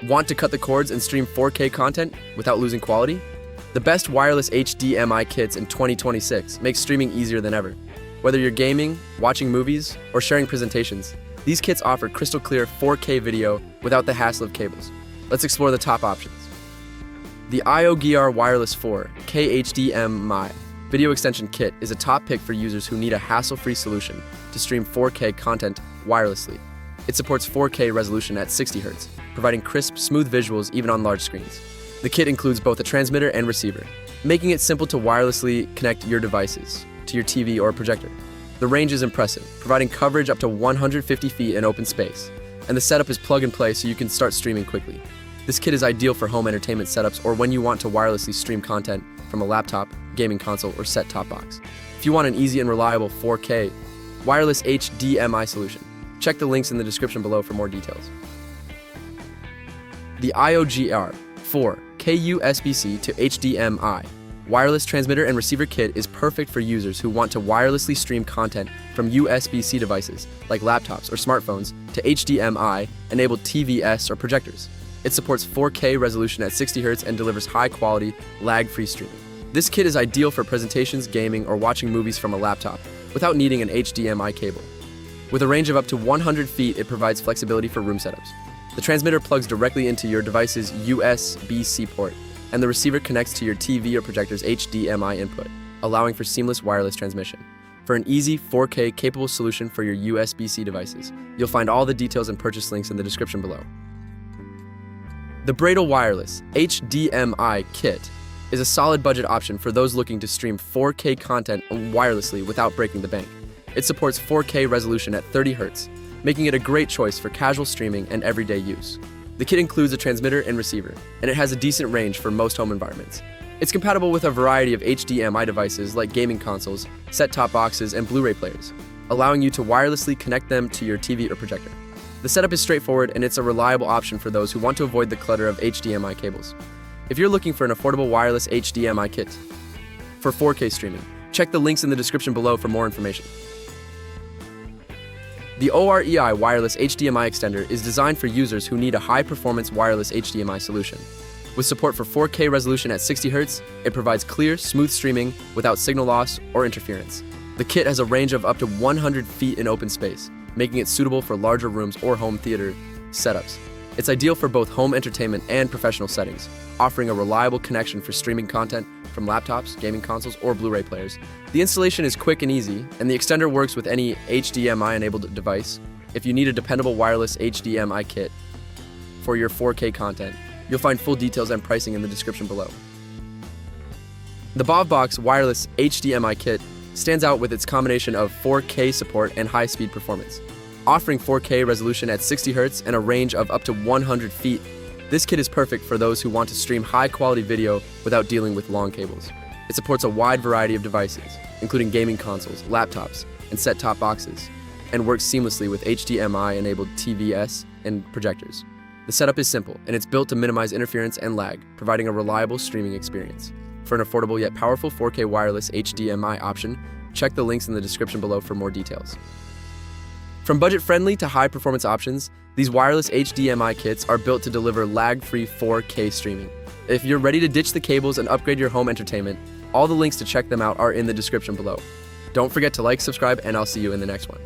Want to cut the cords and stream 4K content without losing quality? The best wireless HDMI kits in 2026 make streaming easier than ever. Whether you're gaming, watching movies, or sharing presentations, these kits offer crystal clear 4K video without the hassle of cables. Let's explore the top options. The IOGEAR Wireless 4 HDMI Video Extension Kit is a top pick for users who need a hassle-free solution to stream 4K content wirelessly. It supports 4K resolution at 60 Hz, providing crisp, smooth visuals even on large screens. The kit includes both a transmitter and receiver, making it simple to wirelessly connect your devices to your TV or projector. The range is impressive, providing coverage up to 150 feet in open space, and the setup is plug and play so you can start streaming quickly. This kit is ideal for home entertainment setups or when you want to wirelessly stream content from a laptop, gaming console, or set-top box. If you want an easy and reliable 4K wireless HDMI solution, check the links in the description below for more details. The IOGEAR 4 USB-C to HDMI wireless transmitter and receiver kit is perfect for users who want to wirelessly stream content from USB-C devices like laptops or smartphones to HDMI-enabled TVs or projectors. It supports 4K resolution at 60 Hz and delivers high-quality, lag-free streaming. This kit is ideal for presentations, gaming, or watching movies from a laptop without needing an HDMI cable. With a range of up to 100 feet, it provides flexibility for room setups. The transmitter plugs directly into your device's USB-C port, and the receiver connects to your TV or projector's HDMI input, allowing for seamless wireless transmission. For an easy 4K capable solution for your USB-C devices, you'll find all the details and purchase links in the description below. The BRAIDOL Wireless HDMI Kit is a solid budget option for those looking to stream 4K content wirelessly without breaking the bank. It supports 4K resolution at 30 Hz, making it a great choice for casual streaming and everyday use. The kit includes a transmitter and receiver, and it has a decent range for most home environments. It's compatible with a variety of HDMI devices like gaming consoles, set-top boxes, and Blu-ray players, allowing you to wirelessly connect them to your TV or projector. The setup is straightforward, and it's a reliable option for those who want to avoid the clutter of HDMI cables. If you're looking for an affordable wireless HDMI kit for 4K streaming, check the links in the description below for more information. The OREI wireless HDMI extender is designed for users who need a high-performance wireless HDMI solution. With support for 4K resolution at 60 Hz, it provides clear, smooth streaming without signal loss or interference. The kit has a range of up to 100 feet in open space, making it suitable for larger rooms or home theater setups. It's ideal for both home entertainment and professional settings, offering a reliable connection for streaming content from laptops, gaming consoles, or Blu-ray players. The installation is quick and easy, and the extender works with any HDMI-enabled device. If you need a dependable wireless HDMI kit for your 4K content, you'll find full details and pricing in the description below. The BovBox wireless HDMI kit stands out with its combination of 4K support and high-speed performance. Offering 4K resolution at 60 Hz and a range of up to 100 feet, this kit is perfect for those who want to stream high-quality video without dealing with long cables. It supports a wide variety of devices, including gaming consoles, laptops, and set-top boxes, and works seamlessly with HDMI-enabled TVs and projectors. The setup is simple, and it's built to minimize interference and lag, providing a reliable streaming experience. For an affordable yet powerful 4K wireless HDMI option, check the links in the description below for more details. From budget-friendly to high-performance options, these wireless HDMI kits are built to deliver lag-free 4K streaming. If you're ready to ditch the cables and upgrade your home entertainment, all the links to check them out are in the description below. Don't forget to like, subscribe, and I'll see you in the next one.